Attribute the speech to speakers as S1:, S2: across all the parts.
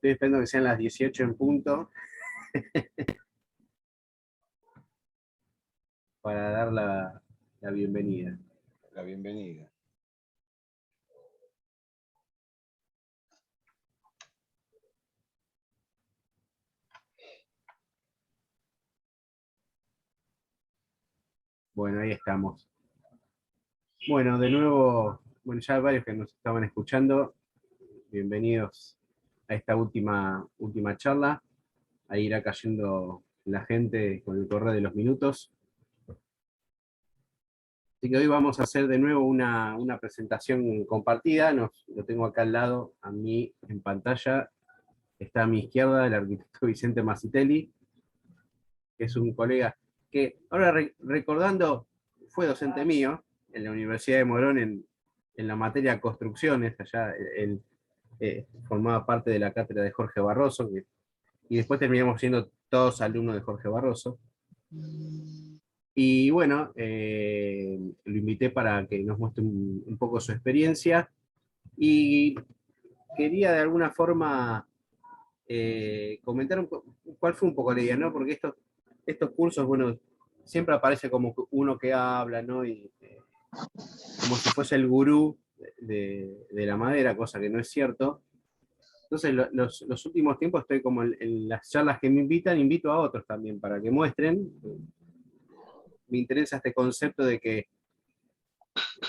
S1: Estoy esperando que sean las 18 en punto para dar la bienvenida.
S2: La bienvenida.
S1: Bueno, ahí estamos. Bueno, de nuevo, bueno, ya varios que nos estaban escuchando, bienvenidos a esta última charla. Ahí irá cayendo la gente con el correr de los minutos. Así que hoy vamos a hacer de nuevo una presentación compartida. Lo tengo acá al lado, a mí en pantalla. Está a mi izquierda el arquitecto Vicente Masitelli, que es un colega que, ahora recordando, fue docente mío en la Universidad de Morón en la materia construcciones. Allá él formaba parte de la cátedra de Jorge Barroso, y después terminamos siendo todos alumnos de Jorge Barroso. Y bueno, lo invité para que nos muestre un poco su experiencia, y quería de alguna forma comentar cuál fue un poco la idea, ¿no? Porque estos cursos, bueno, siempre aparece como uno que habla, ¿no? Y como si fuese el gurú de la madera, cosa que no es cierto. Entonces, los últimos tiempos estoy como en las charlas que me invitan, invito a otros también para que muestren. Me interesa este concepto de que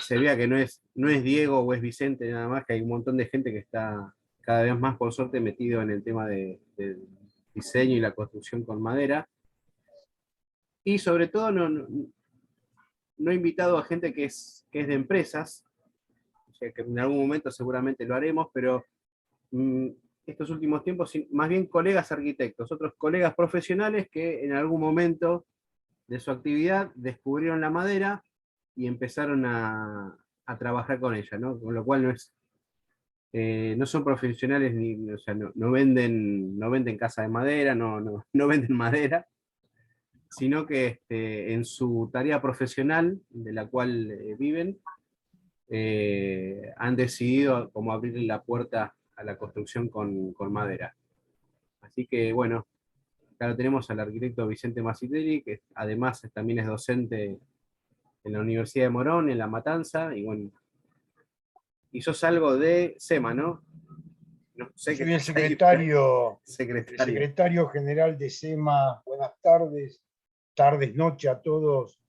S1: se vea que no es Diego o es Vicente nada más, que hay un montón de gente que está cada vez más, por suerte, metido en el tema del diseño y la construcción con madera. Y sobre todo no he invitado a gente que es de empresas, o sea que en algún momento seguramente lo haremos, pero estos últimos tiempos más bien colegas arquitectos, otros colegas profesionales que en algún momento de su actividad descubrieron la madera y empezaron a trabajar con ella, ¿no? Con lo cual no son profesionales, o sea, no venden casa de madera, no venden madera, sino que en su tarea profesional de la cual viven, han decidido como abrir la puerta a la construcción con madera. Así que bueno, acá tenemos al arquitecto Vicente Masitelli, que además también es docente en la Universidad de Morón, en La Matanza, y bueno, y sos algo de SEMA, ¿no? No sé qué
S2: Soy el
S1: estás ahí, secretario.
S2: secretario general de SEMA. Buenas tardes, noche a todos.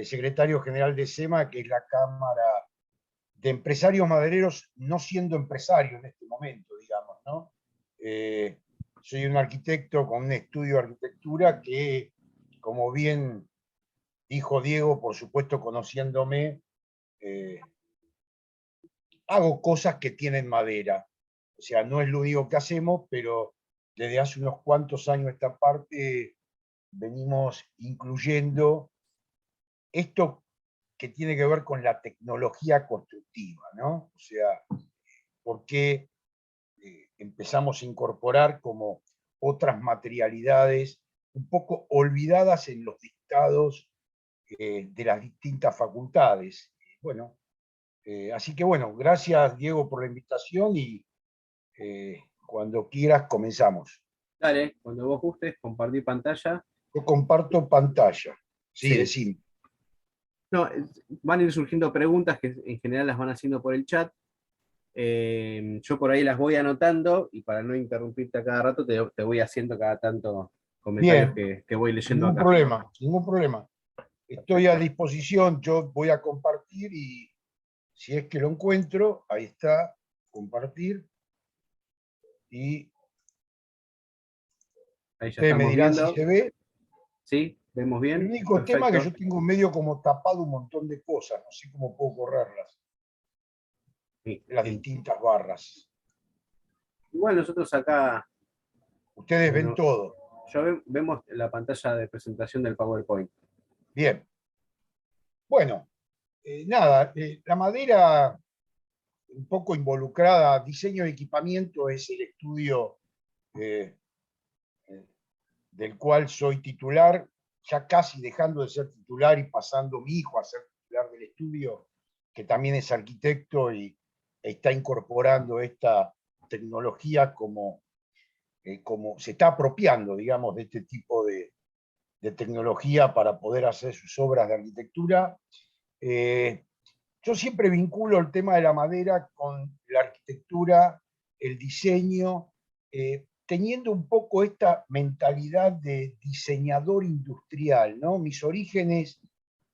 S2: Secretario general de SEMA, que es la Cámara de Empresarios Madereros, no siendo empresario en este momento, digamos, ¿no? Soy un arquitecto con un estudio de arquitectura que, como bien dijo Diego, por supuesto conociéndome, hago cosas que tienen madera. O sea, no es lo único que hacemos, pero desde hace unos cuantos años esta parte venimos incluyendo esto que tiene que ver con la tecnología constructiva, ¿no? O sea, por qué empezamos a incorporar como otras materialidades un poco olvidadas en los dictados de las distintas facultades. Bueno, así que bueno, gracias Diego por la invitación y cuando quieras comenzamos.
S1: Dale, cuando vos gustes, compartir pantalla.
S2: Yo comparto pantalla. Sí,
S1: Sí.
S2: decime.
S1: No, van a ir surgiendo preguntas que en general las van haciendo por el chat. Yo por ahí las voy anotando, y para no interrumpirte a cada rato te voy haciendo cada tanto comentarios
S2: Bien,
S1: que voy leyendo
S2: ningún
S1: acá.
S2: problema, ningún problema. Estoy a disposición, yo voy a compartir y si es que lo encuentro, ahí está, compartir. Y
S1: Ahí ya
S2: ustedes me
S1: estamos
S2: dirán si
S1: viendo.
S2: se ve.
S1: ¿Sí? ¿Vemos
S2: El
S1: bien?
S2: único tema es que
S1: Perfecto.
S2: yo tengo medio como tapado un montón de cosas, no sé cómo puedo correrlas,
S1: Sí.
S2: las distintas barras.
S1: Igual nosotros acá,
S2: Ustedes ven
S1: bueno,
S2: todo.
S1: vemos la pantalla de presentación del PowerPoint.
S2: Bien. Bueno, nada, la madera un poco involucrada, diseño de equipamiento es el estudio eh, del cual soy titular, ya casi dejando de ser titular y pasando mi hijo a ser titular del estudio, que también es arquitecto y está incorporando esta tecnología como como se está apropiando, digamos, de este tipo de tecnología para poder hacer sus obras de arquitectura. Yo siempre vinculo el tema de la madera con la arquitectura, el diseño, teniendo un poco esta mentalidad de diseñador industrial, ¿no? Mis orígenes,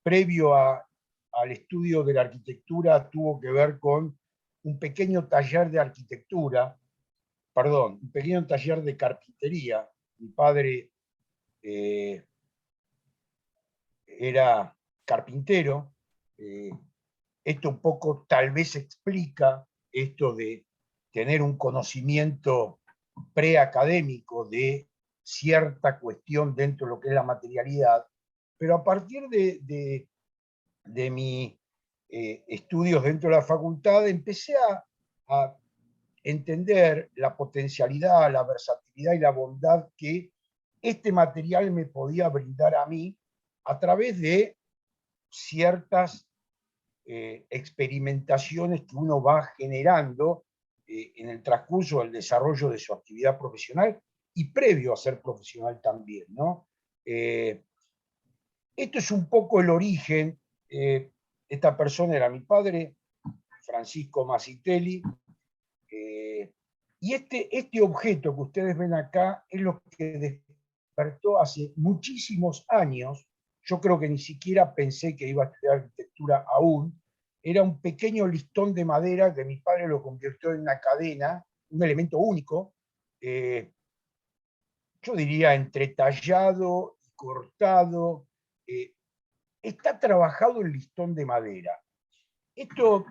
S2: previo al estudio de la arquitectura, tuvo que ver con un pequeño taller de arquitectura, perdón, un pequeño taller de carpintería. Mi padre era carpintero. Esto un poco tal vez explica esto de tener un conocimiento preacadémico de cierta cuestión dentro de lo que es la materialidad, pero a partir de mis estudios dentro de la facultad empecé a entender la potencialidad, la versatilidad y la bondad que este material me podía brindar a mí a través de ciertas experimentaciones que uno va generando en el transcurso del desarrollo de su actividad profesional y previo a ser profesional también, ¿no? Esto es un poco el origen. Esta persona era mi padre, Francisco Masitelli, y este objeto que ustedes ven acá es lo que despertó hace muchísimos años. Yo creo que ni siquiera pensé que iba a estudiar arquitectura aún. Era un pequeño listón de madera que mi padre lo convirtió en una cadena, un elemento único, yo diría entretallado y cortado. Está trabajado el listón de madera. Esto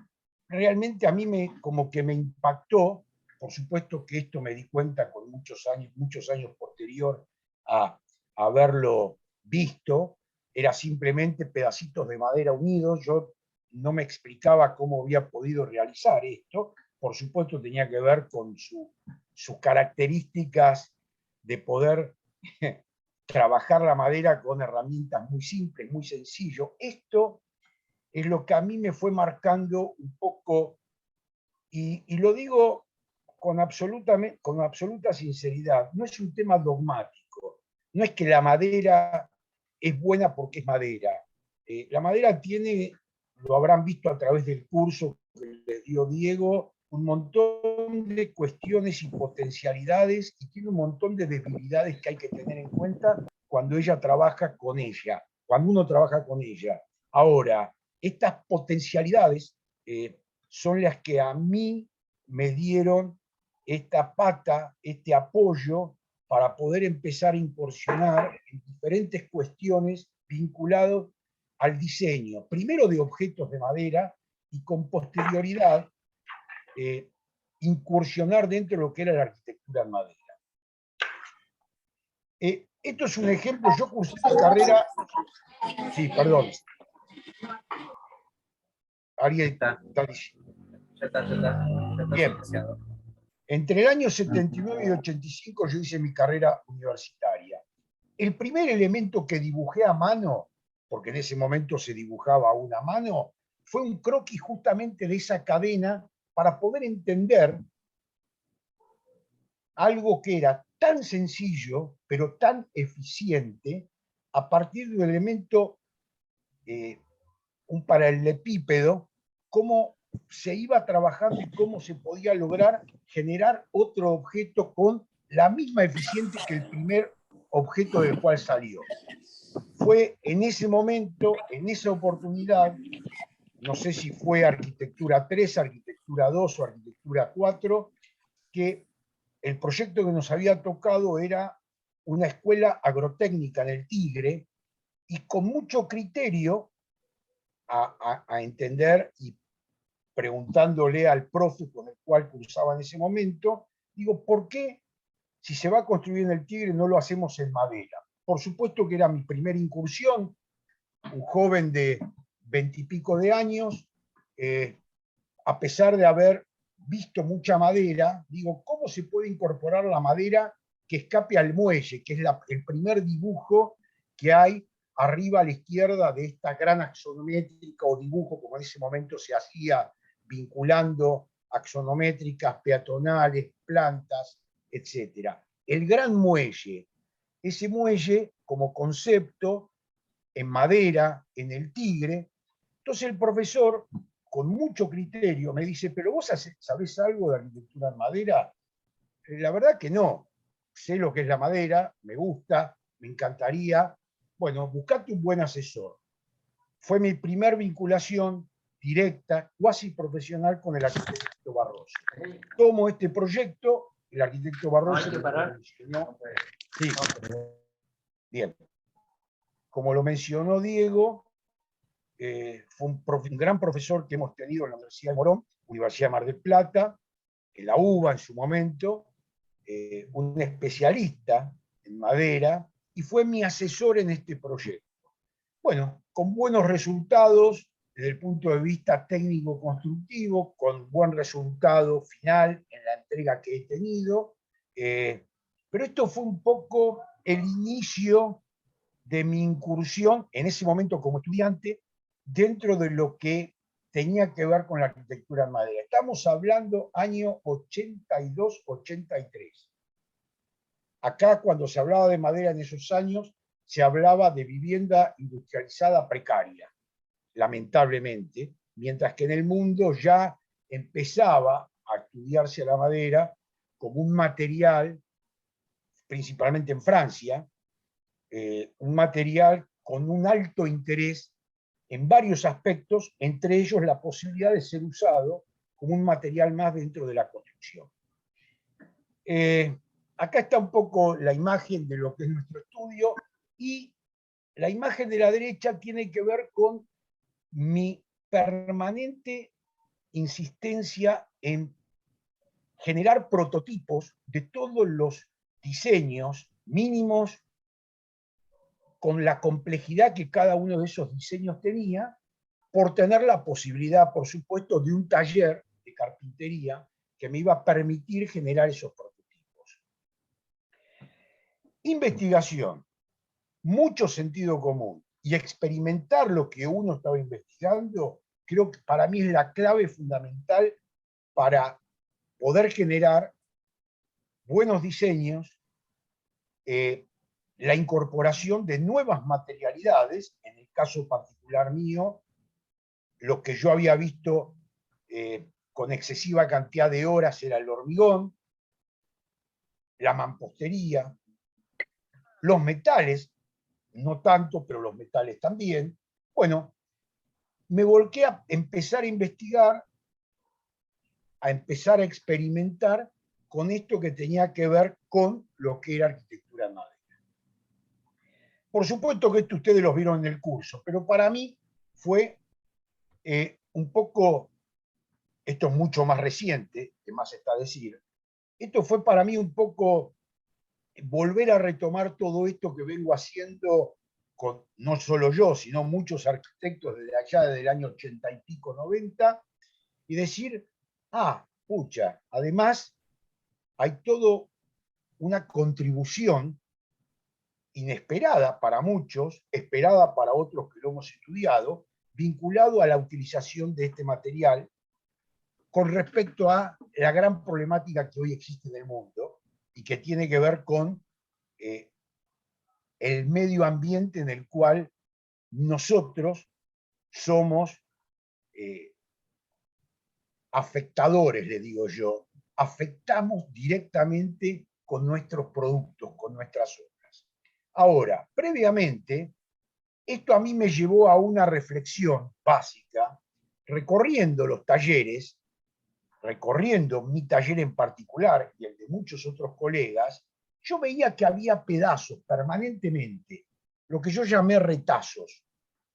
S2: realmente a mí como que me impactó. Por supuesto que esto me di cuenta con muchos años posterior a haberlo visto. Era simplemente pedacitos de madera unidos. Yo no me explicaba cómo había podido realizar esto. Por supuesto tenía que ver con sus características de poder trabajar la madera con herramientas muy simples, muy sencillo. Esto es lo que a mí me fue marcando un poco, y lo digo con absoluta sinceridad, no es un tema dogmático, no es que la madera es buena porque es madera. La madera tiene, lo habrán visto a través del curso que les dio Diego, un montón de cuestiones y potencialidades, y tiene un montón de debilidades que hay que tener en cuenta cuando ella trabaja con ella, cuando uno trabaja con ella. Ahora, estas potencialidades son las que a mí me dieron esta pata, este apoyo para poder empezar a incursionar en diferentes cuestiones vinculadas al diseño, primero de objetos de madera y con posterioridad incursionar dentro de lo que era la arquitectura en madera. Esto es un ejemplo, yo cursé mi carrera. Sí, perdón. Alguien está diciendo.
S1: Ya está
S2: Bien.
S1: silenciado.
S2: Entre el año 79 y 85 yo hice mi carrera universitaria. El primer elemento que dibujé a mano, porque en ese momento se dibujaba a una mano, fue un croquis justamente de esa cadena para poder entender algo que era tan sencillo, pero tan eficiente, a partir de un elemento, un paralelepípedo, cómo se iba trabajando y cómo se podía lograr generar otro objeto con la misma eficiencia que el primer objeto del cual salió. Fue en ese momento, en esa oportunidad, no sé si fue arquitectura 3, arquitectura 2 o arquitectura 4, que el proyecto que nos había tocado era una escuela agrotécnica en el Tigre, y con mucho criterio a entender, y preguntándole al profe con el cual cursaba en ese momento, digo, ¿por qué si se va a construir en el Tigre no lo hacemos en madera? Por supuesto que era mi primera incursión, un joven de 20 y pico de años, a pesar de haber visto mucha madera, digo, ¿cómo se puede incorporar la madera que escape al muelle, que es el primer dibujo que hay arriba a la izquierda de esta gran axonométrica o dibujo, como en ese momento se hacía, vinculando axonométricas, peatonales, plantas, etc. el gran muelle. Ese muelle como concepto en madera, en el Tigre. Entonces el profesor, con mucho criterio, me dice, ¿pero vos sabés algo de arquitectura en madera? La verdad que no. Sé lo que es la madera, me gusta, me encantaría. Bueno, buscate un buen asesor. Fue mi primer vinculación directa, cuasi profesional, con el arquitecto Barroso. Tomo este proyecto, el arquitecto Barroso me enseñó. Sí. Bien. Como lo mencionó Diego, fue un gran profesor que hemos tenido en la Universidad de Morón, Universidad de Mar del Plata, en la UBA en su momento, un especialista en madera, y fue mi asesor en este proyecto. Bueno, con buenos resultados desde el punto de vista técnico-constructivo, con buen resultado final en la entrega que he tenido, pero esto fue un poco el inicio de mi incursión en ese momento como estudiante dentro de lo que tenía que ver con la arquitectura en madera. Estamos hablando año 82-83. Acá, cuando se hablaba de madera en esos años, se hablaba de vivienda industrializada precaria, lamentablemente, mientras que en el mundo ya empezaba a estudiarse la madera como un material, principalmente en Francia, un material con un alto interés en varios aspectos, entre ellos la posibilidad de ser usado como un material más dentro de la construcción. Acá está un poco la imagen de lo que es nuestro estudio, y la imagen de la derecha tiene que ver con mi permanente insistencia en generar prototipos de todos los diseños mínimos, con la complejidad que cada uno de esos diseños tenía, por tener la posibilidad, por supuesto, de un taller de carpintería que me iba a permitir generar esos prototipos. Investigación, mucho sentido común y experimentar lo que uno estaba investigando, creo que para mí es la clave fundamental para poder generar buenos diseños, la incorporación de nuevas materialidades, en el caso particular mío, lo que yo había visto con excesiva cantidad de horas era el hormigón, la mampostería, los metales, no tanto, pero los metales también. Bueno, me volqué a empezar a investigar, a empezar a experimentar con esto que tenía que ver con lo que era arquitectura en madera. Por supuesto que esto ustedes lo vieron en el curso, pero para mí fue un poco, esto es mucho más reciente, que más está a decir, esto fue para mí un poco volver a retomar todo esto que vengo haciendo con no solo yo, sino muchos arquitectos desde allá, desde el año 80 y pico, 90, y decir, pucha, además hay toda una contribución inesperada para muchos, esperada para otros que lo hemos estudiado, vinculado a la utilización de este material con respecto a la gran problemática que hoy existe en el mundo y que tiene que ver con el medio ambiente en el cual nosotros somos afectadores, le digo yo, afectamos directamente con nuestros productos, con nuestras obras. Ahora, previamente, esto a mí me llevó a una reflexión básica, recorriendo los talleres, recorriendo mi taller en particular y el de muchos otros colegas, yo veía que había pedazos permanentemente, lo que yo llamé retazos.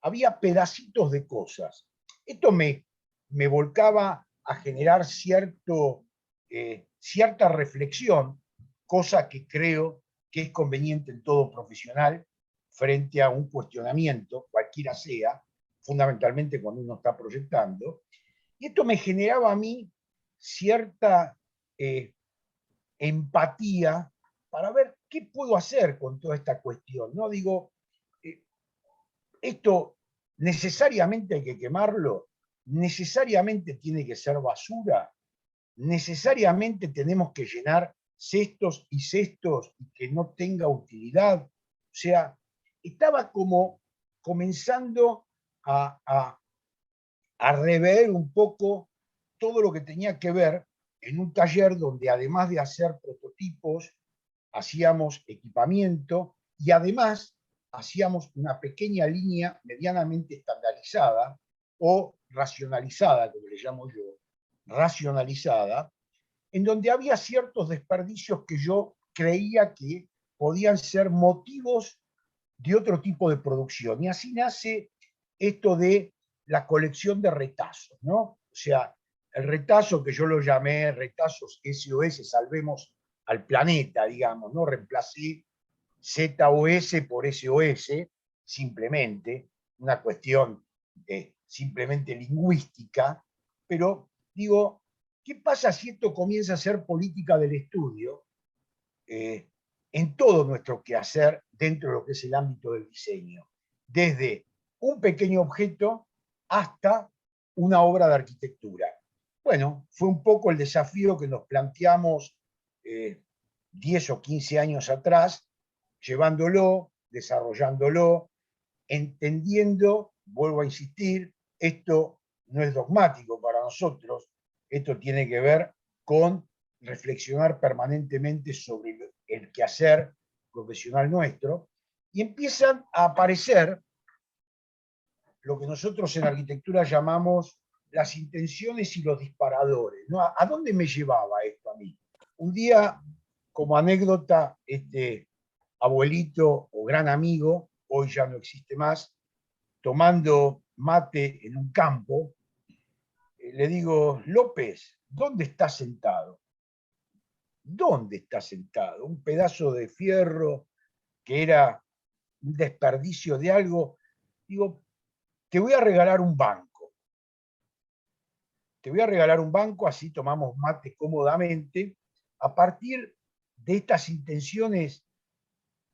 S2: Había pedacitos de cosas. Esto me volcaba a generar cierta reflexión, cosa que creo que es conveniente en todo profesional frente a un cuestionamiento, cualquiera sea, fundamentalmente cuando uno está proyectando. Y esto me generaba a mí cierta empatía para ver qué puedo hacer con toda esta cuestión. No digo, esto necesariamente hay que quemarlo, necesariamente tiene que ser basura, necesariamente tenemos que llenar cestos y cestos y que no tenga utilidad. O sea, estaba como comenzando a rever un poco todo lo que tenía que ver en un taller donde además de hacer prototipos, hacíamos equipamiento y además hacíamos una pequeña línea medianamente estandarizada o racionalizada, como le llamo yo, racionalizada, en donde había ciertos desperdicios que yo creía que podían ser motivos de otro tipo de producción. Y así nace esto de la colección de retazos, ¿no? O sea, el retazo que yo lo llamé retazos SOS, salvemos al planeta, digamos, ¿no? Reemplacé ZOS por SOS, simplemente, una cuestión simplemente lingüística, pero digo, ¿qué pasa si esto comienza a ser política del estudio en todo nuestro quehacer dentro de lo que es el ámbito del diseño? Desde un pequeño objeto hasta una obra de arquitectura. Bueno, fue un poco el desafío que nos planteamos 10 o 15 años atrás, llevándolo, desarrollándolo, entendiendo, vuelvo a insistir, esto no es dogmático para nosotros, esto tiene que ver con reflexionar permanentemente sobre el quehacer profesional nuestro, y empiezan a aparecer lo que nosotros en arquitectura llamamos las intenciones y los disparadores, ¿no? ¿A dónde me llevaba esto a mí? Un día, como anécdota, este abuelito o gran amigo, hoy ya no existe más, tomando mate en un campo, le digo, López, ¿dónde estás sentado? ¿Dónde estás sentado? Un pedazo de fierro que era un desperdicio de algo. Digo, te voy a regalar un banco. Te voy a regalar un banco, así tomamos mate cómodamente, a partir de estas intenciones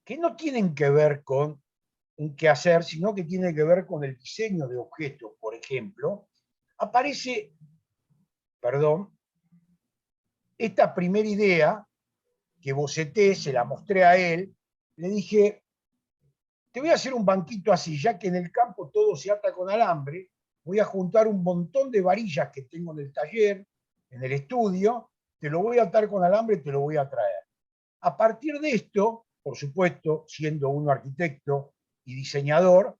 S2: que no tienen que ver con un quehacer, sino que tiene que ver con el diseño de objetos, por ejemplo, aparece, perdón, esta primera idea que boceté, se la mostré a él, le dije, te voy a hacer un banquito así, ya que en el campo todo se ata con alambre, voy a juntar un montón de varillas que tengo en el taller, en el estudio, te lo voy a atar con alambre y te lo voy a traer. A partir de esto, por supuesto, siendo uno arquitecto y diseñador,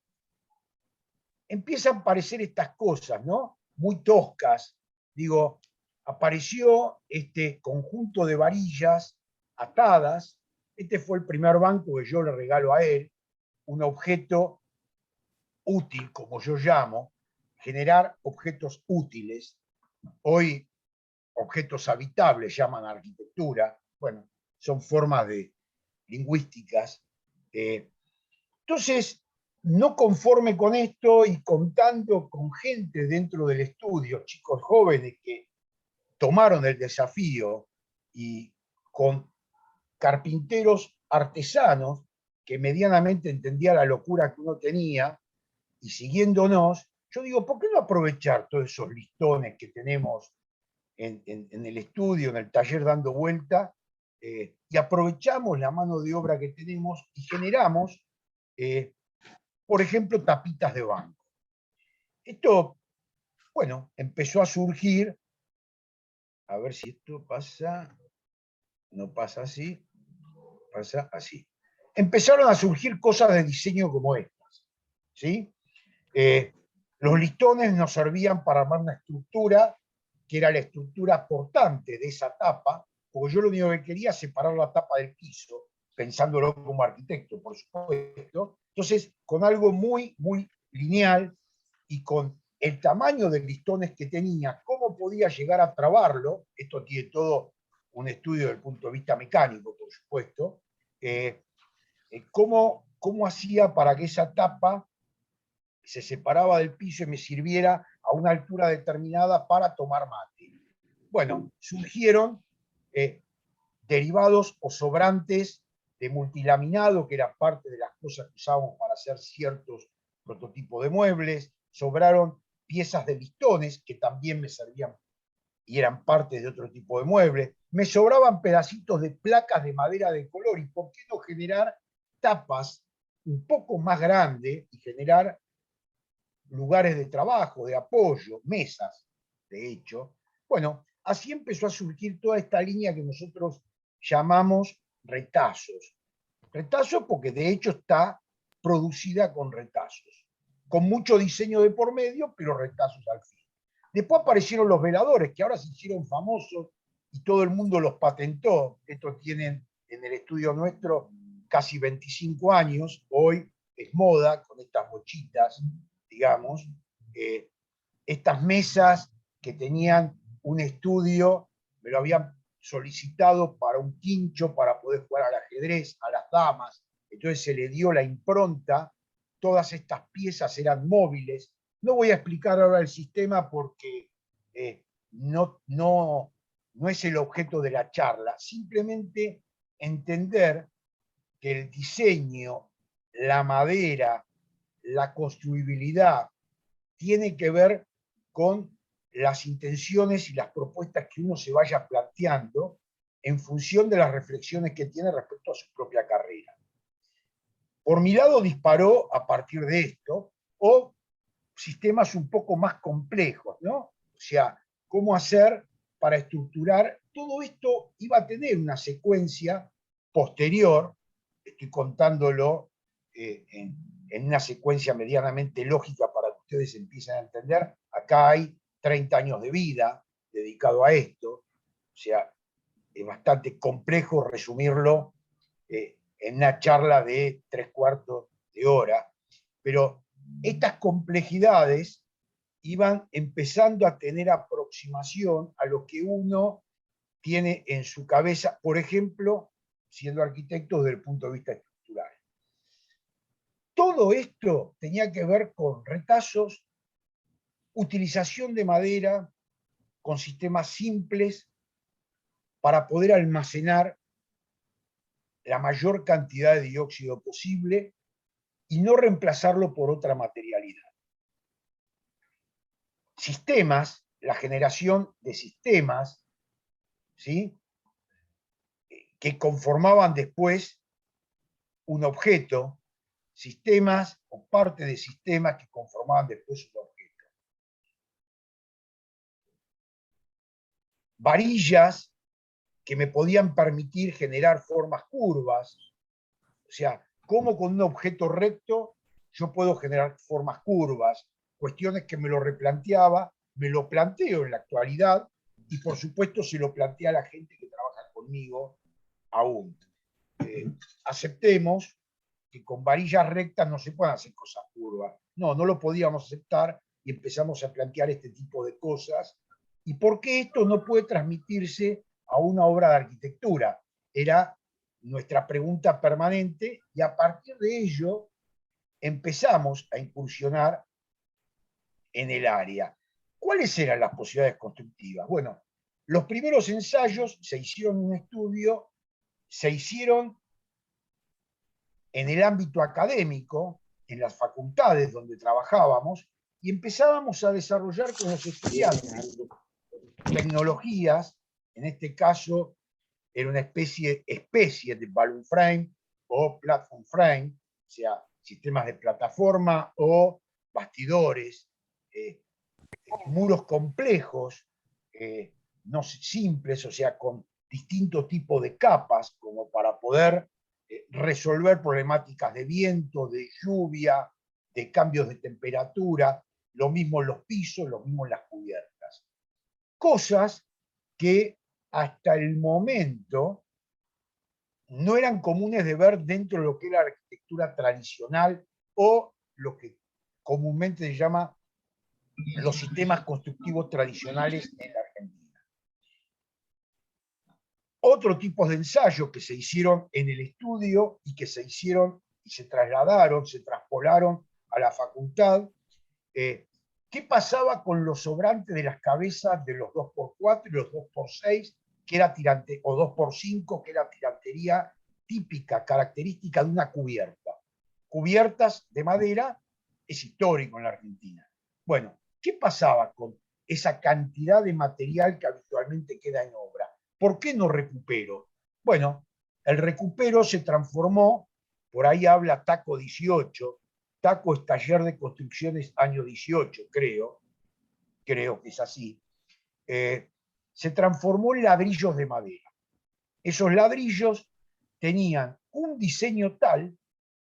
S2: empiezan a aparecer estas cosas, ¿no? Muy toscas. Digo, apareció este conjunto de varillas atadas. Este fue el primer banco que yo le regalo a él, un objeto útil, como yo llamo, generar objetos útiles. Hoy objetos habitables llaman arquitectura. Bueno, son formas de lingüísticas. Entonces, no conforme con esto y contando con gente dentro del estudio, chicos jóvenes que tomaron el desafío y con carpinteros artesanos que medianamente entendían la locura que uno tenía y siguiéndonos, yo digo, ¿por qué no aprovechar todos esos listones que tenemos en el estudio, en el taller dando vuelta, y aprovechamos la mano de obra que tenemos y generamos por ejemplo, tapitas de banco? Esto, bueno, empezó a surgir, a ver si esto pasa, no pasa así, pasa así. Empezaron a surgir cosas de diseño como estas, ¿sí? Los listones nos servían para armar una estructura que era la estructura portante de esa tapa, porque yo lo único que quería es separar la tapa del piso, pensándolo como arquitecto, por supuesto. Entonces, con algo muy, muy lineal y con el tamaño de listones que tenía, cómo podía llegar a trabarlo, esto tiene todo un estudio desde el punto de vista mecánico, por supuesto, cómo hacía para que esa tapa se separaba del piso y me sirviera a una altura determinada para tomar mate. Bueno, surgieron derivados o sobrantes de multilaminado, que era parte de las cosas que usábamos para hacer ciertos prototipos de muebles, sobraron piezas de listones que también me servían y eran parte de otro tipo de muebles. me sobraban pedacitos de placas de madera de color, y por qué no generar tapas un poco más grandes y generar lugares de trabajo, de apoyo, mesas, de hecho. Bueno, así empezó a surgir toda esta línea que nosotros llamamos retazos. Retazos porque de hecho está producida con retazos, con mucho diseño de por medio, pero retazos al fin. Después aparecieron los veladores, que ahora se hicieron famosos y todo el mundo los patentó. Estos tienen en el estudio nuestro casi 25 años. Hoy es moda con estas bochitas, digamos. Estas mesas que tenían un estudio, me lo habían solicitado para un quincho, para poder jugar al ajedrez, a las damas. Entonces se le dio la impronta. Todas estas piezas eran móviles. No voy a explicar ahora el sistema porque no es el objeto de la charla. Simplemente entender que el diseño, la madera, la construibilidad, tiene que ver con las intenciones y las propuestas que uno se vaya planteando en función de las reflexiones que tiene respecto a su propia carrera. Por mi lado disparó a partir de esto, o sistemas un poco más complejos, ¿no? O sea, cómo hacer para estructurar. Todo esto iba a tener una secuencia posterior, estoy contándolo en una secuencia medianamente lógica para que ustedes empiecen a entender. Acá hay 30 años de vida dedicado a esto, o sea, es bastante complejo resumirlo en una charla de 3/4 de hora, pero estas complejidades iban empezando a tener aproximación a lo que uno tiene en su cabeza, por ejemplo, siendo arquitecto desde el punto de vista estructural. Todo esto tenía que ver con retazos, utilización de madera, con sistemas simples para poder almacenar la mayor cantidad de dióxido posible y no reemplazarlo por otra materialidad. Sistemas, la generación de sistemas, ¿sí?, que conformaban después un objeto, sistemas o parte de sistemas que conformaban después un objeto. Varillas que me podían permitir generar formas curvas, o sea, cómo con un objeto recto yo puedo generar formas curvas, cuestiones que me lo replanteaba, me lo planteo en la actualidad y por supuesto se lo plantea a la gente que trabaja conmigo aún. Aceptemos que con varillas rectas no se pueden hacer cosas curvas. No lo podíamos aceptar y empezamos a plantear este tipo de cosas. ¿Y por qué esto no puede transmitirse a una obra de arquitectura? Era nuestra pregunta permanente y a partir de ello empezamos a incursionar en el área. ¿Cuáles eran las posibilidades constructivas? Bueno, los primeros ensayos se hicieron en un estudio, se hicieron en el ámbito académico, en las facultades donde trabajábamos, y empezábamos a desarrollar con los estudiantes tecnologías. En este caso era una especie de balloon frame o platform frame, o sea, sistemas de plataforma o bastidores, muros complejos, no simples, o sea, con distintos tipos de capas, como para poder resolver problemáticas de viento, de lluvia, de cambios de temperatura, lo mismo en los pisos, lo mismo en las cubiertas. Cosas que hasta el momento no eran comunes de ver dentro de lo que era la arquitectura tradicional o lo que comúnmente se llama los sistemas constructivos tradicionales en la Argentina. Otro tipo de ensayos que se hicieron en el estudio y que se hicieron y se trasladaron, se traspolaron a la facultad. ¿Qué pasaba con los sobrantes de las cabezas de los 2x4 y los 2x6, que era tirante, o 2x5, que era tirantería típica, característica de una cubierta? Cubiertas de madera es histórico en la Argentina. Bueno, ¿qué pasaba con esa cantidad de material que habitualmente queda en obra? ¿Por qué no recupero? Bueno, el recupero se transformó, por ahí habla Taco 18, Taco es taller de construcciones año 18, creo que es así, se transformó en ladrillos de madera. Esos ladrillos tenían un diseño tal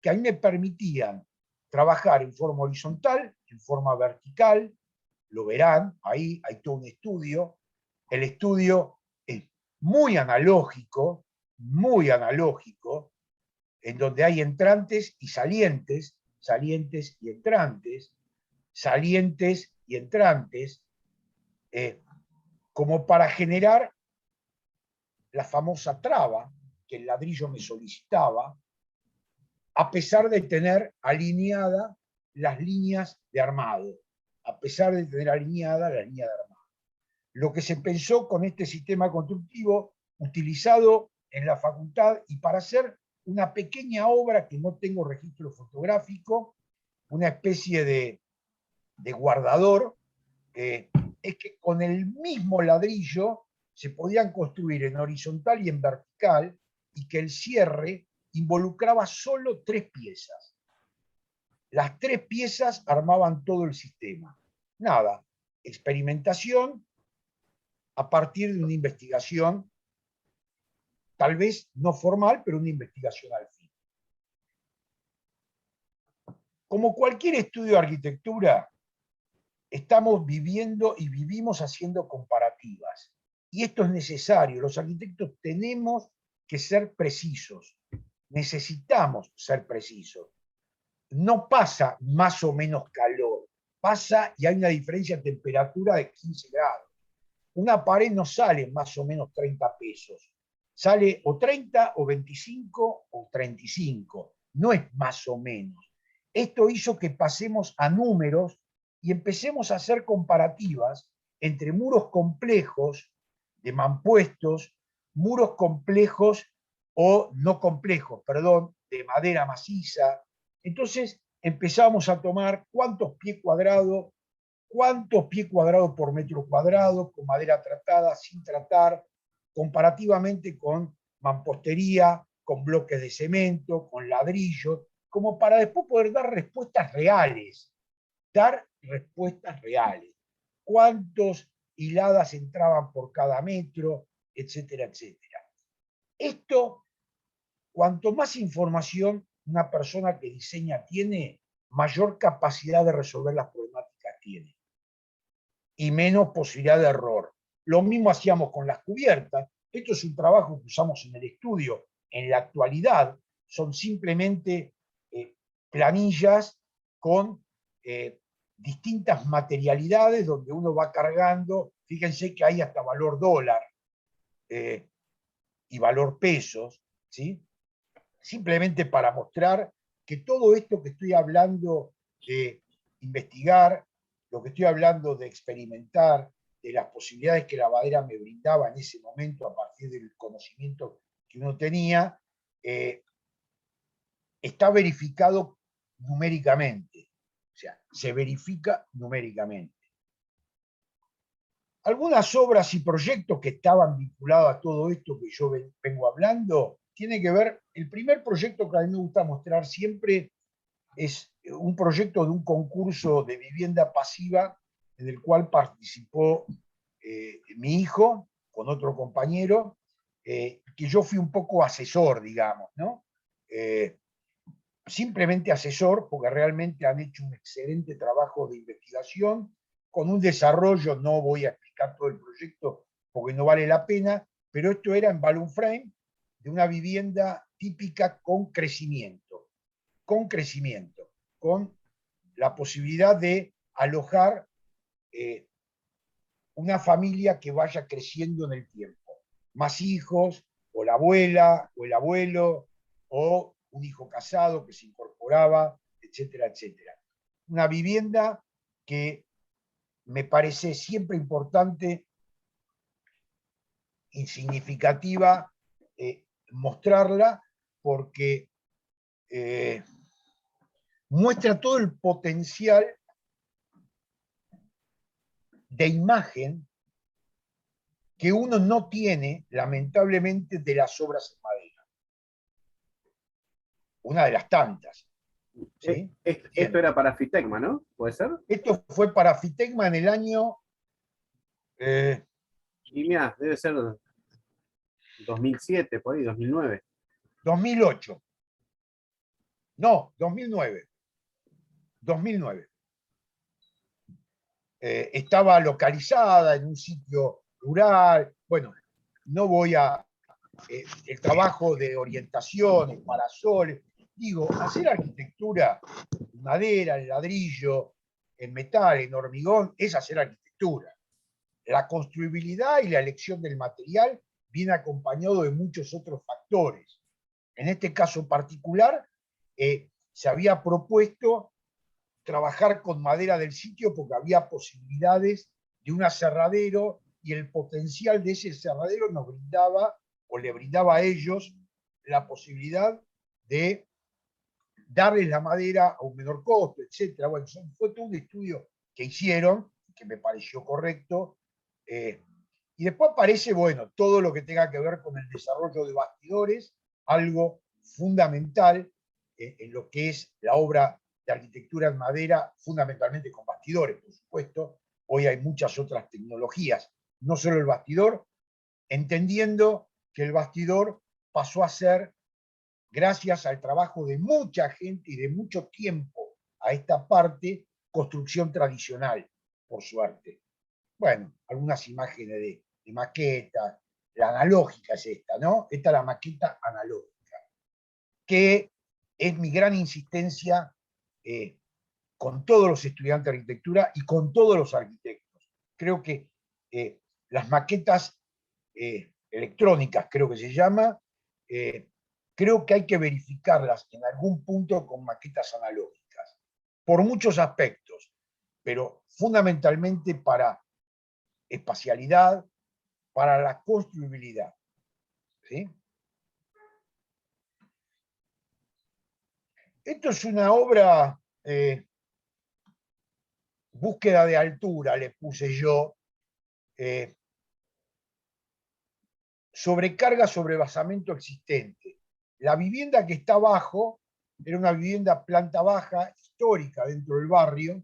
S2: que a mí me permitían trabajar en forma horizontal, en forma vertical, lo verán, ahí hay todo un estudio. El estudio es muy analógico, en donde hay entrantes y salientes, salientes y entrantes, salientes y entrantes, como para generar la famosa traba que el ladrillo me solicitaba, a pesar de tener alineadas las líneas de armado, a pesar de tener alineada la línea de armado. Lo que se pensó con este sistema constructivo utilizado en la facultad y para hacer una pequeña obra que no tengo registro fotográfico, una especie de guardador, es que con el mismo ladrillo se podían construir en horizontal y en vertical y que el cierre involucraba solo 3 piezas. Las 3 piezas armaban todo el sistema. Nada, experimentación a partir de una investigación, tal vez no formal, pero una investigación al fin. Como cualquier estudio de arquitectura, estamos viviendo y vivimos haciendo comparativas. Y esto es necesario. Los arquitectos tenemos que ser precisos. Necesitamos ser precisos. No pasa más o menos calor. Pasa y hay una diferencia de temperatura de 15 grados. Una pared no sale más o menos 30 pesos. Sale o 30 o 25 o 35. No es más o menos. Esto hizo que pasemos a números y empecemos a hacer comparativas entre muros complejos de mampuestos, muros complejos o no complejos, perdón, de madera maciza. Entonces empezamos a tomar cuántos pies cuadrados por metro cuadrado, con madera tratada, sin tratar, comparativamente con mampostería, con bloques de cemento, con ladrillo, como para después poder dar respuestas reales. Dar respuestas reales. ¿Cuántos hiladas entraban por cada metro? Etcétera, etcétera. Esto, cuanto más información una persona que diseña tiene, mayor capacidad de resolver las problemáticas tiene y menos posibilidad de error. Lo mismo hacíamos con las cubiertas. Esto es un trabajo que usamos en el estudio. En la actualidad son simplemente planillas con distintas materialidades donde uno va cargando. Fíjense que hay hasta valor dólar y valor pesos, ¿sí? Simplemente para mostrar que todo esto que estoy hablando de investigar, lo que estoy hablando de experimentar, de las posibilidades que la madera me brindaba en ese momento a partir del conocimiento que uno tenía, está verificado numéricamente. O sea, se verifica numéricamente. Algunas obras y proyectos que estaban vinculados a todo esto que yo vengo hablando, tiene que ver, el primer proyecto que a mí me gusta mostrar siempre es un proyecto de un concurso de vivienda pasiva en el cual participó mi hijo con otro compañero, que yo fui un poco asesor, digamos, ¿no? Simplemente asesor, porque realmente han hecho un excelente trabajo de investigación, con un desarrollo, no voy a explicar todo el proyecto porque no vale la pena, pero esto era en balloon frame de una vivienda típica con crecimiento, con la posibilidad de alojar una familia que vaya creciendo en el tiempo. Más hijos, o la abuela, o el abuelo, o un hijo casado que se incorporaba, etcétera, etcétera. Una vivienda que me parece siempre importante y significativa mostrarla porque muestra todo el potencial de imagen que uno no tiene, lamentablemente, de las obras en madera. Una de las tantas. ¿Sí?
S1: Esto era para Fitecma, ¿no? ¿Puede ser?
S2: Esto fue para Fitecma en el año...
S1: Y mira, debe ser 2007, por ahí, 2009.
S2: 2008. No, 2009. 2009. Estaba localizada en un sitio rural. Bueno, no voy a... el trabajo de orientaciones, parasoles. Digo, hacer arquitectura en madera, en ladrillo, en metal, en hormigón, es hacer arquitectura. La construibilidad y la elección del material viene acompañado de muchos otros factores. En este caso particular, se había propuesto trabajar con madera del sitio porque había posibilidades de un aserradero y el potencial de ese aserradero nos brindaba o le brindaba a ellos la posibilidad de darles la madera a un menor costo, etc. Bueno, fue todo un estudio que hicieron, que me pareció correcto, y después aparece, bueno, todo lo que tenga que ver con el desarrollo de bastidores, algo fundamental en lo que es la obra de arquitectura en madera, fundamentalmente con bastidores, por supuesto. Hoy hay muchas otras tecnologías, no solo el bastidor, entendiendo que el bastidor pasó a ser, gracias al trabajo de mucha gente y de mucho tiempo a esta parte, construcción tradicional, por suerte. Bueno, algunas imágenes de maquetas, la analógica es esta, ¿no? Esta es la maqueta analógica, que es mi gran insistencia con todos los estudiantes de arquitectura y con todos los arquitectos. Creo que las maquetas electrónicas, creo que se llama, creo que hay que verificarlas en algún punto con maquetas analógicas, por muchos aspectos, pero fundamentalmente para espacialidad, para la construibilidad. ¿Sí? Esto es una obra, búsqueda de altura, le puse yo, sobrecarga sobre basamento existente. La vivienda que está abajo era una vivienda planta baja, histórica dentro del barrio.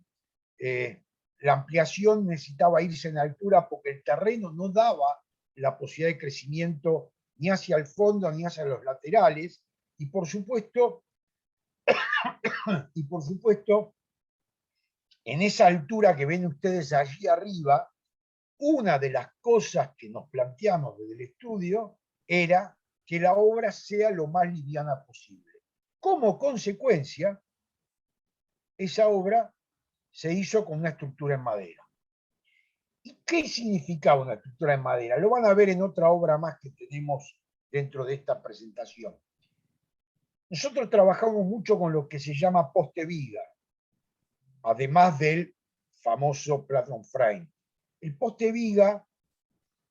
S2: La ampliación necesitaba irse en altura porque el terreno no daba la posibilidad de crecimiento ni hacia el fondo ni hacia los laterales. Y por supuesto, en esa altura que ven ustedes allí arriba, una de las cosas que nos planteamos desde el estudio era que la obra sea lo más liviana posible. Como consecuencia, esa obra se hizo con una estructura en madera. ¿Y qué significaba una estructura en madera? Lo van a ver en otra obra más que tenemos dentro de esta presentación. Nosotros trabajamos mucho con lo que se llama poste viga, además del famoso platform frame. El poste viga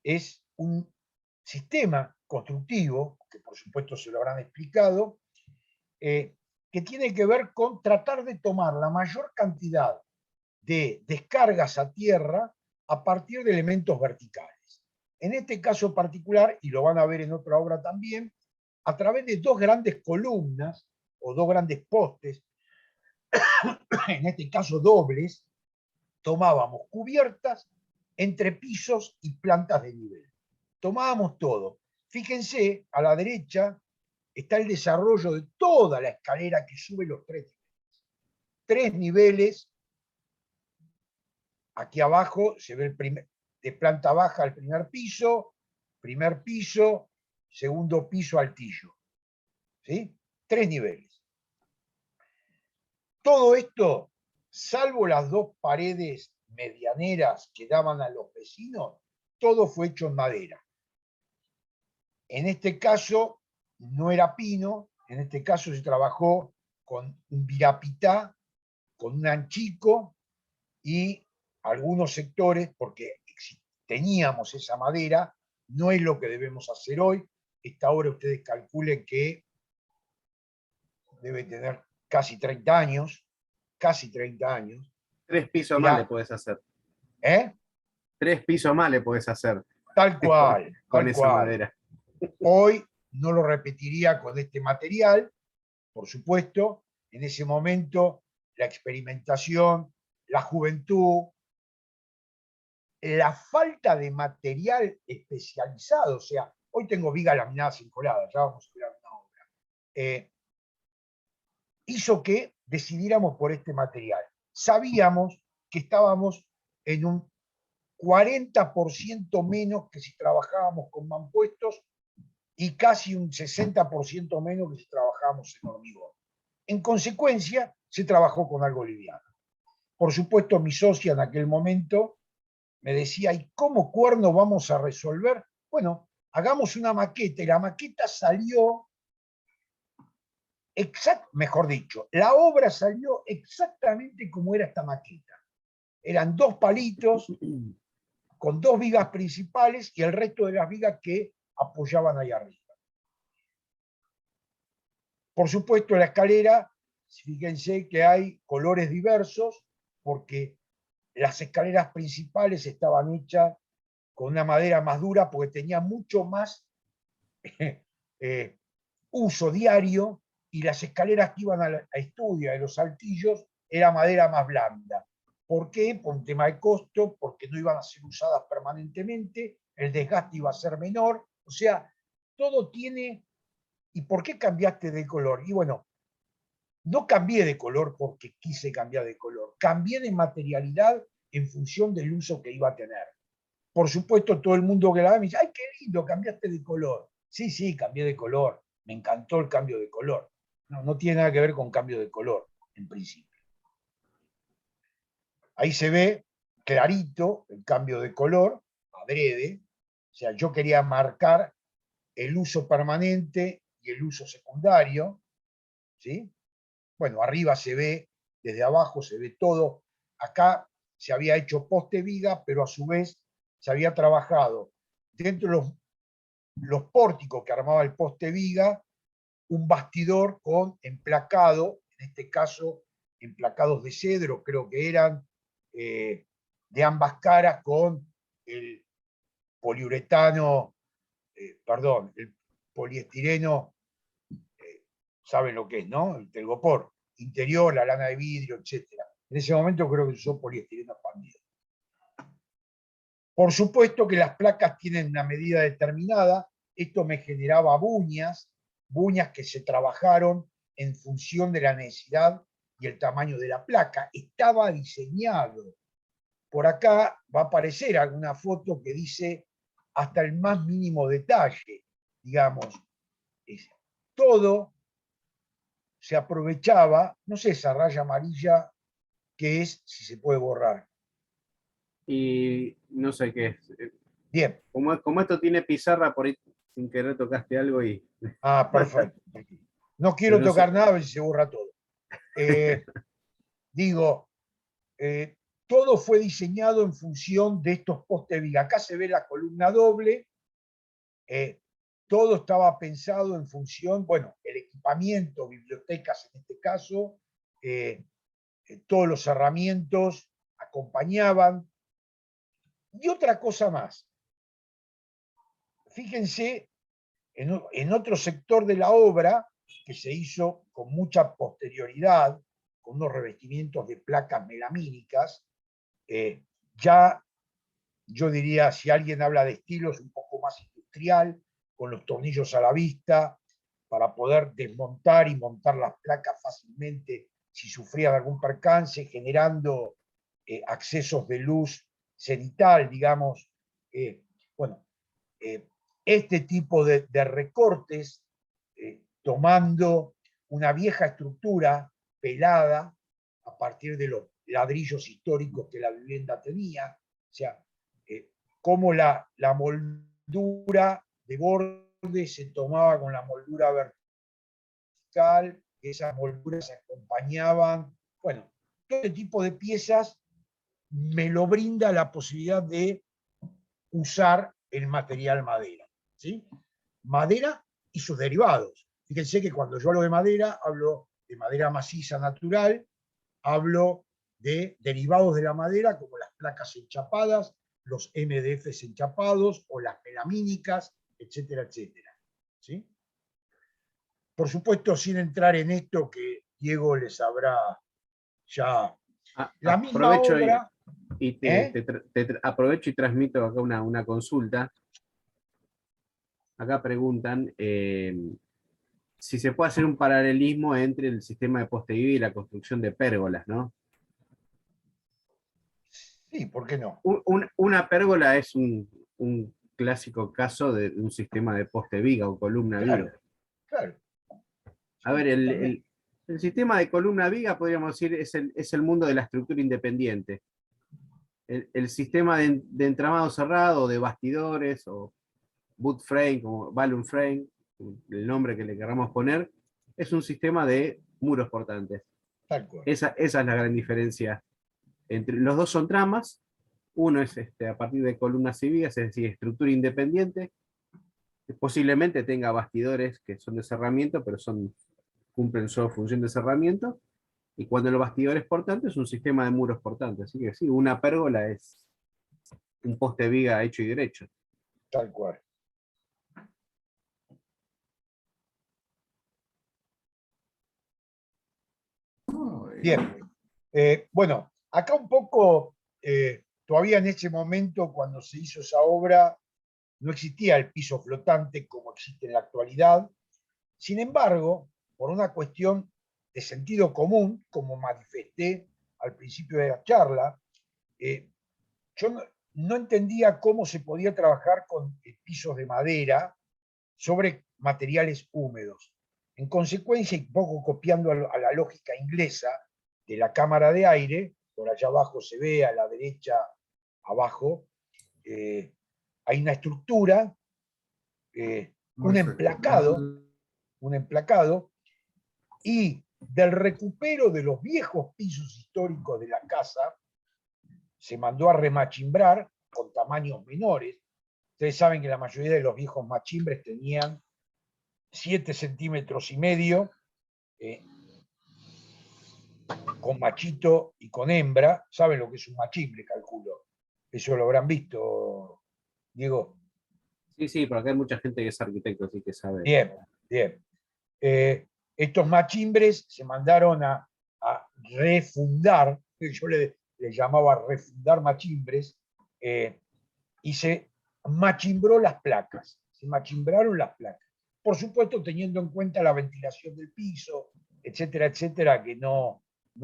S2: es un sistema constructivo, que por supuesto se lo habrán explicado, que tiene que ver con tratar de tomar la mayor cantidad de descargas a tierra a partir de elementos verticales. En este caso particular, y lo van a ver en otra obra también, a través de dos grandes columnas o dos grandes postes, en este caso dobles, tomábamos cubiertas, entrepisos y plantas de nivel. Tomábamos todo. Fíjense, a la derecha está el desarrollo de toda la escalera que sube los tres niveles. Tres niveles. Aquí abajo se ve de planta baja al primer piso, segundo piso, altillo. ¿Sí? Tres niveles. Todo esto, salvo las dos paredes medianeras que daban a los vecinos, todo fue hecho en madera. En este caso no era pino, en este caso se trabajó con un virapitá, con un anchico y algunos sectores, porque teníamos esa madera, no es lo que debemos hacer hoy. Esta obra ustedes calculen que debe tener casi 30 años, casi 30 años.
S1: 3 pisos más le puedes hacer.
S2: 3
S1: 3 pisos más le puedes hacer.
S2: Tal cual,
S1: con
S2: tal
S1: esa
S2: cual.
S1: madera.
S2: Hoy no lo repetiría con este material, por supuesto. En ese momento, la experimentación, la juventud, la falta de material especializado, o sea, hoy tengo vigas laminadas encoladas, ya vamos a ver una obra, hizo que decidiéramos por este material. Sabíamos que estábamos en un 40% menos que si trabajábamos con mampuestos y casi un 60% menos que si trabajábamos en hormigón. En consecuencia, se trabajó con algo liviano. Por supuesto, mi socia en aquel momento me decía, ¿y cómo cuerno vamos a resolver? Bueno, hagamos una maqueta, y la maqueta salió, mejor dicho, la obra salió exactamente como era esta maqueta. Eran 2 palitos con 2 vigas principales y el resto de las vigas que apoyaban ahí arriba. Por supuesto, la escalera, fíjense que hay colores diversos, porque las escaleras principales estaban hechas con una madera más dura, porque tenía mucho más uso diario, y las escaleras que iban a estudio, de los saltillos, era madera más blanda. ¿Por qué? Por un tema de costo, porque no iban a ser usadas permanentemente, el desgaste iba a ser menor, o sea, todo tiene. ¿Y por qué cambiaste de color? Y bueno, no cambié de color porque quise cambiar de color, cambié de materialidad en función del uso que iba a tener. Por supuesto, todo el mundo que la ve me dice, ¡ay, qué lindo, cambiaste de color! Sí, sí, cambié de color, me encantó el cambio de color. No, no tiene nada que ver con cambio de color, en principio. Ahí se ve clarito el cambio de color, adrede. O sea, yo quería marcar el uso permanente y el uso secundario, ¿sí? Bueno, arriba se ve, desde abajo se ve todo. Acá se había hecho poste viga, pero a su vez se había trabajado dentro de los pórticos que armaba el poste viga, un bastidor con emplacado, en este caso emplacados de cedro, creo que eran de ambas caras, con el poliuretano, perdón, el poliestireno, saben lo que es, ¿no? El telgopor interior, la lana de vidrio, etc. En ese momento creo que se usó poliestireno expandido. Por supuesto que las placas tienen una medida determinada. Esto me generaba buñas que se trabajaron en función de la necesidad y el tamaño de la placa. Estaba diseñado. Por acá va a aparecer alguna foto que dice hasta el más mínimo detalle, digamos. Todo se aprovechaba, no sé, esa raya amarilla, que es, si se puede borrar.
S1: Y no sé qué es.
S2: Bien.
S1: Como esto tiene pizarra, por ahí sin querer tocaste algo y.
S2: Ah, perfecto. No quiero
S1: Pero no sé.
S2: tocar nada, a ver si se borra todo. Digo, todo fue diseñado en función de estos postes viga. Acá se ve la columna doble. Todo estaba pensado en función, bueno, el equipamiento, bibliotecas en este caso, todos los herramientas acompañaban. Y otra cosa más, fíjense en otro sector de la obra que se hizo con mucha posterioridad, con unos revestimientos de placas melamínicas, ya yo diría, si alguien habla de estilos un poco más industrial, con los tornillos a la vista, para poder desmontar y montar las placas fácilmente si sufrían algún percance, generando accesos de luz cenital, digamos. Bueno, este tipo de recortes, tomando una vieja estructura pelada a partir de los ladrillos históricos que la vivienda tenía, o sea, cómo la moldura de borde se tomaba con la moldura vertical, esas molduras se acompañaban, bueno, todo este tipo de piezas me lo brinda la posibilidad de usar el material madera, ¿sí? Madera y sus derivados. Fíjense que cuando yo hablo de madera maciza natural, hablo de derivados de la madera, como las placas enchapadas, los MDFs enchapados o las melamínicas, etcétera, etcétera. ¿Sí? Por supuesto, sin entrar en esto que Diego les habrá ya... La misma
S1: Aprovecho
S2: obra...
S1: aprovecho y transmito acá una consulta. Acá preguntan si se puede hacer un paralelismo entre el sistema de poste viva y la construcción de pérgolas, ¿no?
S2: Sí, ¿por qué no?
S1: Una pérgola es un clásico caso de un sistema de poste viga o columna
S2: Claro,
S1: viga.
S2: claro.
S1: A
S2: Sí,
S1: ver,
S2: totalmente.
S1: el sistema de columna viga, podríamos decir, es el mundo de la estructura independiente. El sistema de entramado cerrado, de bastidores, o boot frame, como balloon frame, el nombre que le queramos poner, es un sistema de muros portantes.
S2: Tal cual.
S1: Esa es la gran diferencia. Los dos son tramas, uno es a partir de columnas y vigas, es decir, estructura independiente, posiblemente tenga bastidores que son de cerramiento, pero cumplen solo función de cerramiento, y cuando el bastidor es portante es un sistema de muros portantes. Así que sí, una pérgola es un poste viga hecho y derecho.
S2: Tal cual. Bien. Bueno, acá un poco, todavía en ese momento, cuando se hizo esa obra, no existía el piso flotante como existe en la actualidad. Sin embargo, por una cuestión de sentido común, como manifesté al principio de la charla, yo no entendía cómo se podía trabajar con pisos de madera sobre materiales húmedos. En consecuencia, y un poco copiando a la lógica inglesa de la cámara de aire, por allá abajo se ve, a la derecha abajo, hay una estructura, un emplacado, y del recupero de los viejos pisos históricos de la casa, se mandó a remachimbrar con tamaños menores. Ustedes saben que la mayoría de los viejos machimbres tenían 7 centímetros y medio, con machito y con hembra. ¿Saben lo que es un machimbre, calculo? Eso lo habrán visto, Diego.
S1: Sí, sí, porque hay mucha gente que es arquitecto, así que sabe.
S2: Bien, bien. Estos machimbres se mandaron a refundar, yo le llamaba refundar machimbres, y se machimbró las placas, se machimbraron las placas. Por supuesto, teniendo en cuenta la ventilación del piso, etcétera, etcétera, que no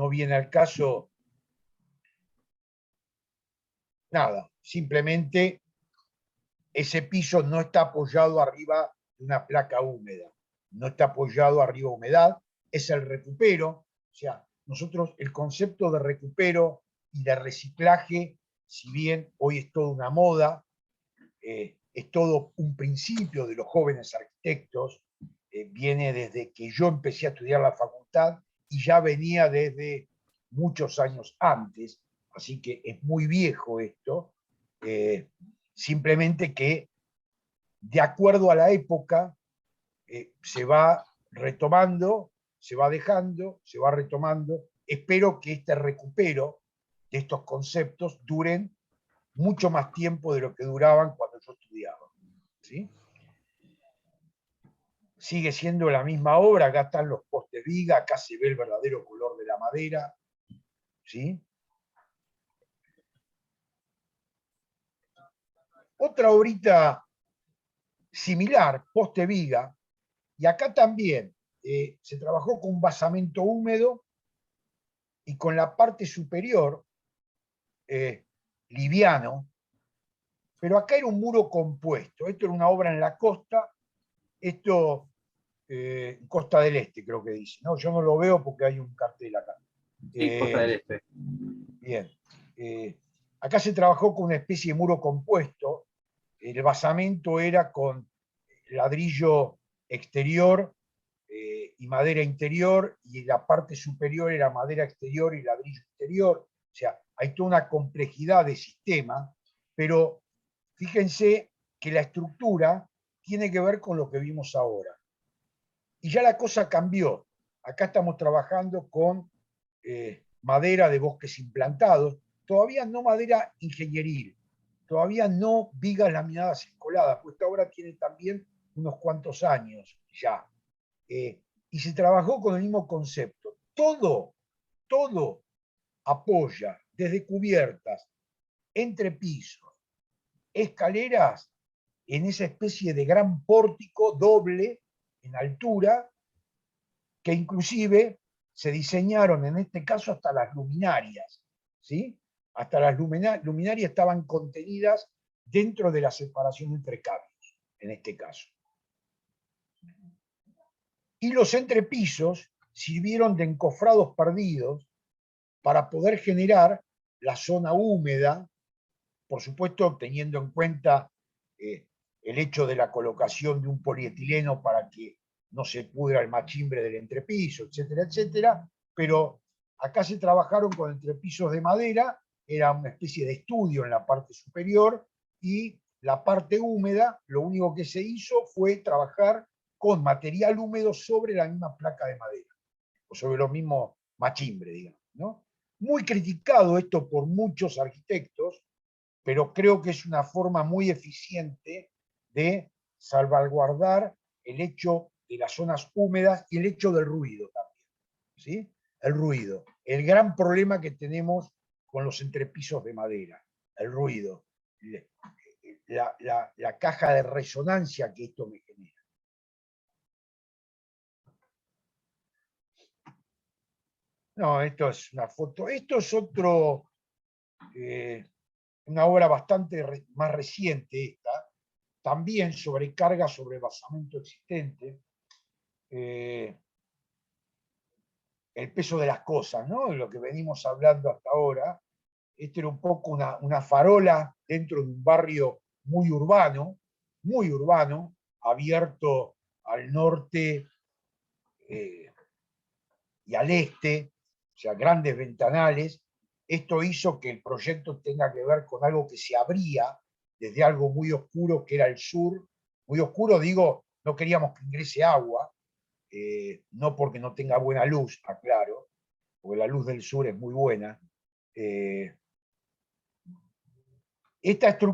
S2: viene al caso nada. Simplemente ese piso no está apoyado arriba de una placa húmeda, no está apoyado arriba de humedad, es el recupero. O sea, nosotros el concepto de recupero y de reciclaje, si bien hoy es toda una moda, es todo un principio de los jóvenes arquitectos, viene desde que yo empecé a estudiar la facultad y ya venía desde muchos años antes, así que es muy viejo esto, simplemente que de acuerdo a la época se va retomando, se va dejando, se va retomando. Espero que este recupero de estos conceptos duren mucho más tiempo de lo que duraban cuando yo estudiaba. ¿Sí? Sigue siendo la misma obra, acá están los postes viga, acá se ve el verdadero color de la madera. ¿Sí? Otra obrita similar, poste viga, y acá también se trabajó con un basamento húmedo y con la parte superior liviano, pero acá era un muro compuesto. Esto era una obra en la costa, esto Costa del Este creo que dice, ¿no? Yo no lo veo porque hay un cartel acá.
S1: Sí, Costa del Este.
S2: Bien. Acá se trabajó con una especie de muro compuesto. El basamento era con ladrillo exterior y madera interior, y la parte superior era madera exterior y ladrillo interior. O sea, hay toda una complejidad de sistema, pero fíjense que la estructura tiene que ver con lo que vimos ahora. Y ya la cosa cambió. Acá estamos trabajando con madera de bosques implantados, todavía no madera ingenieril, todavía no vigas laminadas encoladas, pues esta obra tiene también unos cuantos años ya. Y se trabajó con el mismo concepto. Todo apoya, desde cubiertas, entrepisos, escaleras, en esa especie de gran pórtico doble en altura, que inclusive se diseñaron en este caso hasta las luminarias, ¿sí? Hasta las luminarias estaban contenidas dentro de la separación entre cables, en este caso. Y los entrepisos sirvieron de encofrados perdidos para poder generar la zona húmeda, por supuesto teniendo en cuenta el hecho de la colocación de un polietileno para que no se pudra el machimbre del entrepiso, etcétera, etcétera, pero acá se trabajaron con entrepisos de madera, era una especie de estudio en la parte superior, y la parte húmeda, lo único que se hizo fue trabajar con material húmedo sobre la misma placa de madera, o sobre los mismos machimbre, digamos, ¿no? Muy criticado esto por muchos arquitectos, pero creo que es una forma muy eficiente de salvaguardar el hecho de las zonas húmedas y el hecho del ruido también, ¿sí? El ruido, el gran problema que tenemos con los entrepisos de madera, el ruido, la caja de resonancia que esto me genera. No, esto es una foto, esto es otro, una obra bastante más reciente esta, también sobrecarga sobre el basamento existente, el peso de las cosas, ¿no? Lo que venimos hablando hasta ahora. Este era un poco una farola dentro de un barrio muy urbano, abierto al norte y al este, o sea, grandes ventanales. Esto hizo que el proyecto tenga que ver con algo que se abría desde algo muy oscuro que era el sur. Muy oscuro, digo, no queríamos que ingrese agua, no porque no tenga buena luz, aclaro, porque la luz del sur es muy buena. Esta estructura